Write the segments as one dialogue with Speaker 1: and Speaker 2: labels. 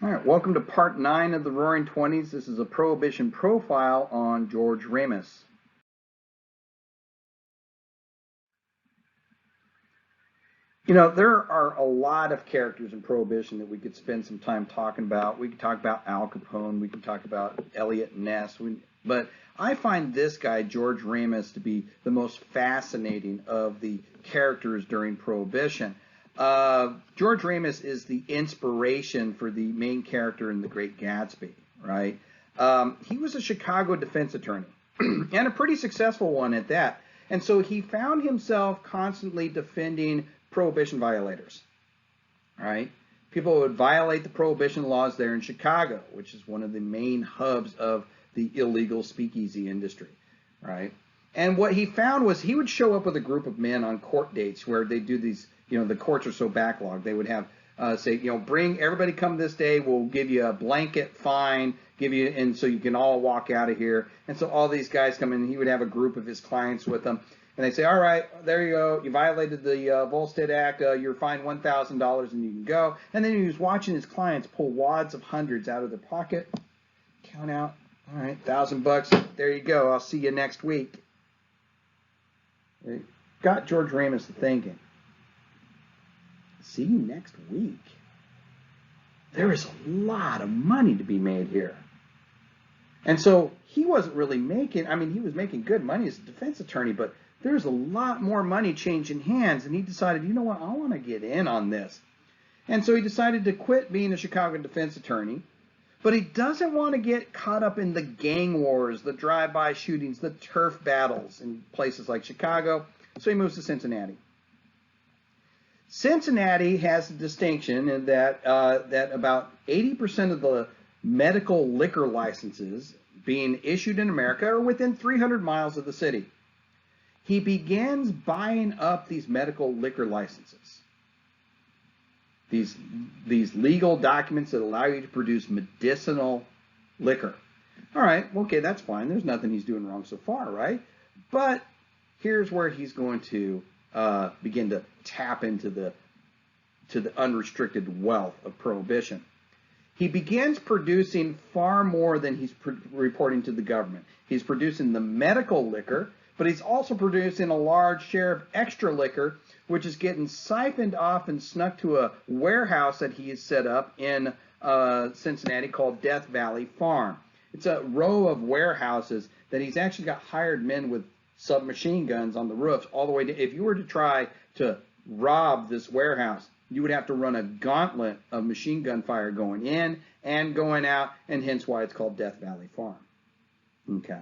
Speaker 1: All right, welcome to part 9 of the Roaring Twenties. This is a Prohibition profile on George Remus. You know, there are a lot of characters in Prohibition that we could spend some time talking about. We could talk about Al Capone, we could talk about Eliot Ness, but I find this guy, George Remus, to be the most fascinating of the characters during Prohibition. George Remus is the inspiration for the main character in The Great Gatsby, right? He was a Chicago defense attorney, and a pretty successful one at that. And so he found himself constantly defending Prohibition violators, right? People would violate the Prohibition laws there in Chicago, which is one of the main hubs of the illegal speakeasy industry, right? And what he found was he would show up with a group of men on court dates where they do these, the courts are so backlogged. They would have say, bring everybody, come this day. We'll give you a blanket fine, and so you can all walk out of here. And so all these guys come in. And he would have a group of his clients with him, and they say, all right, there you go. You violated the Volstead Act. You're fined $1,000 and you can go. And then he was watching his clients pull wads of hundreds out of their pocket, count out. All right, $1,000. There you go. I'll see you next week. It got George Remus thinking. See you next week. There is a lot of money to be made here. And so he wasn't really making, he was making good money as a defense attorney, but there's a lot more money changing hands, and he decided, you know what, I want to get in on this. And so he decided to quit being a Chicago defense attorney, but he doesn't want to get caught up in the gang wars, the drive-by shootings, the turf battles in places like Chicago, so he moves to Cincinnati. Cincinnati has a distinction in that that about 80% of the medical liquor licenses being issued in America are within 300 miles of the city. He begins buying up these medical liquor licenses, these legal documents that allow you to produce medicinal liquor. All right, okay, that's fine. There's nothing he's doing wrong so far, right? But here's where he's going to begin to tap into the unrestricted wealth of Prohibition. He begins producing far more than he's reporting to the government. He's producing the medical liquor, but he's also producing a large share of extra liquor, which is getting siphoned off and snuck to a warehouse that he has set up in Cincinnati called Death Valley Farm. It's a row of warehouses that he's actually got hired men with submachine guns on the roofs all the way to, if you were to try to rob this warehouse, you would have to run a gauntlet of machine gun fire going in and going out, and hence why it's called Death Valley Farm. Okay.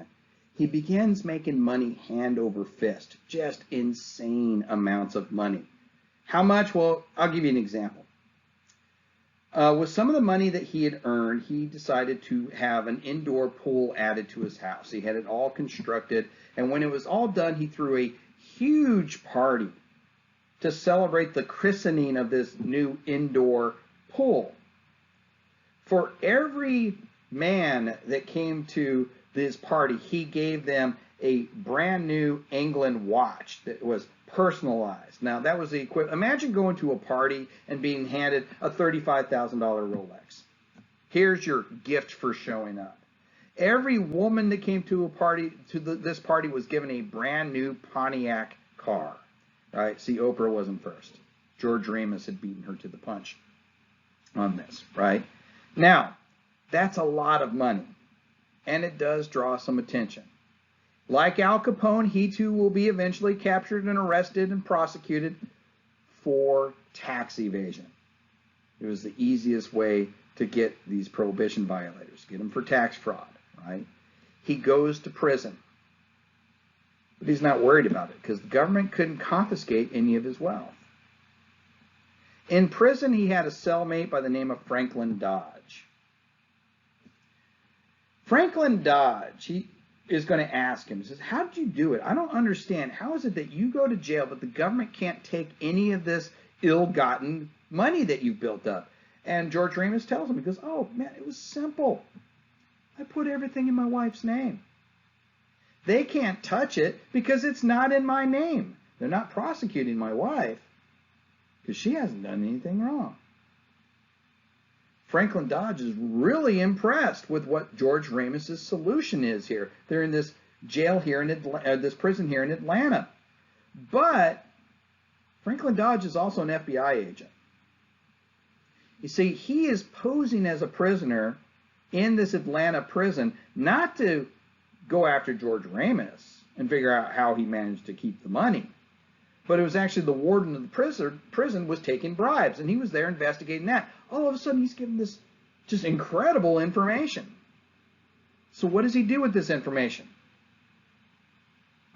Speaker 1: He begins making money hand over fist, just insane amounts of money. How much? Well, I'll give you an example. With some of the money that he had earned, he decided to have an indoor pool added to his house. He had it all constructed, and when it was all done, he threw a huge party to celebrate the christening of this new indoor pool. For every man that came to this party, he gave them a brand new England watch that was personalized. Now, that was the equivalent. Imagine going to a party and being handed a $35,000 Rolex. Here's your gift for showing up. Every woman that came to a party, this party, was given a brand new Pontiac car. Right? See, Oprah wasn't first. George Remus had beaten her to the punch on this, right? Now, that's a lot of money, and it does draw some attention. Like Al Capone, he too will be eventually captured and arrested and prosecuted for tax evasion. It was the easiest way to get these Prohibition violators, get them for tax fraud, right? He goes to prison. But he's not worried about it because the government couldn't confiscate any of his wealth. In prison, he had a cellmate by the name of Franklin Dodge. Franklin Dodge, he is going to ask him, he says, how did you do it? I don't understand. How is it that you go to jail, but the government can't take any of this ill-gotten money that you've built up? And George Remus tells him, he goes, oh, man, it was simple. I put everything in my wife's name. They can't touch it because it's not in my name. They're not prosecuting my wife because she hasn't done anything wrong. Franklin Dodge is really impressed with what George Remus's solution is here. They're in this jail here in this prison here in Atlanta. But Franklin Dodge is also an FBI agent. You see, he is posing as a prisoner in this Atlanta prison, not to go after George Remus and figure out how he managed to keep the money, but it was actually the warden of the prison was taking bribes, and he was there investigating that. All of a sudden, he's given this just incredible information. So what does he do with this information?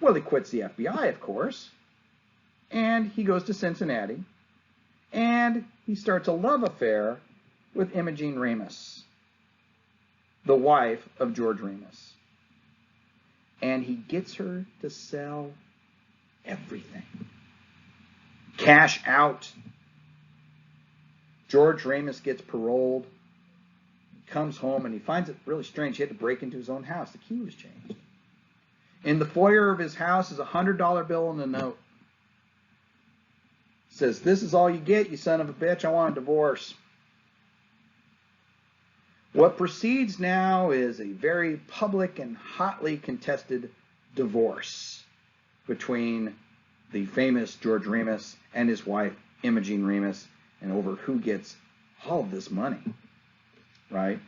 Speaker 1: Well, he quits the FBI, of course, and he goes to Cincinnati, and he starts a love affair with Imogene Remus, the wife of George Remus. And he gets her to sell everything. Cash out. George Remus gets paroled. He comes home and he finds it really strange. He had to break into his own house. The key was changed. In the foyer of his house is a $100 bill and a note. It says, "This is all you get, you son of a bitch. I want a divorce." What proceeds now is a very public and hotly contested divorce between the famous George Remus and his wife, Imogene Remus, and over who gets all of this money, right?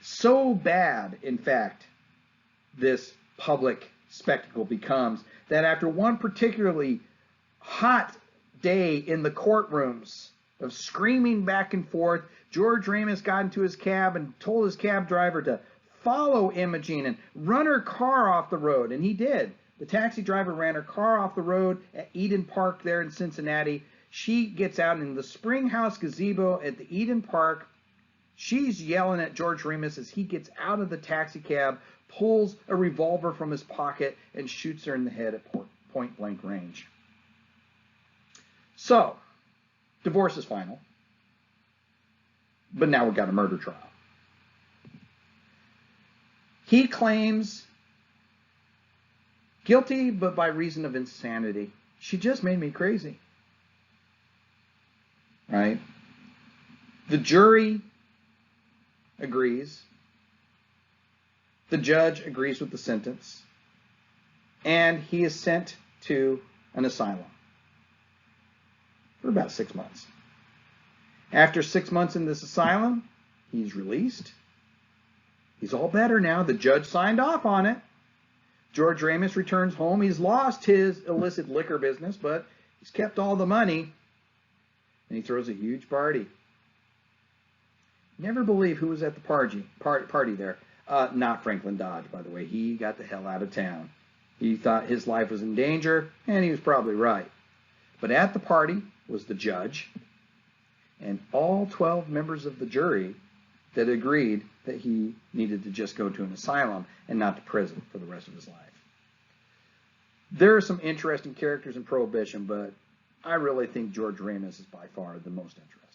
Speaker 1: So bad, in fact, this public spectacle becomes that after one particularly hot day in the courtrooms of screaming back and forth, George Remus got into his cab and told his cab driver to follow Imogene and run her car off the road, and he did. The taxi driver ran her car off the road at Eden Park there in Cincinnati. She gets out in the Springhouse gazebo at the Eden Park. She's yelling at George Remus as he gets out of the taxi cab, pulls a revolver from his pocket, and shoots her in the head at point-blank range. So, divorce is final. But now we've got a murder trial. He claims guilty, but by reason of insanity. She just made me crazy. Right? The jury agrees. The judge agrees with the sentence. And he is sent to an asylum for about 6 months. After 6 months in this asylum, he's released. He's all better now. The judge signed off on it. George Remus returns home. He's lost his illicit liquor business, but he's kept all the money. And he throws a huge party. Never believe who was at the party there. Not Franklin Dodge, by the way. He got the hell out of town. He thought his life was in danger, and he was probably right. But at the party was the judge and all 12 members of the jury that agreed that he needed to just go to an asylum and not to prison for the rest of his life. There are some interesting characters in Prohibition, but I really think George Remus is by far the most interesting.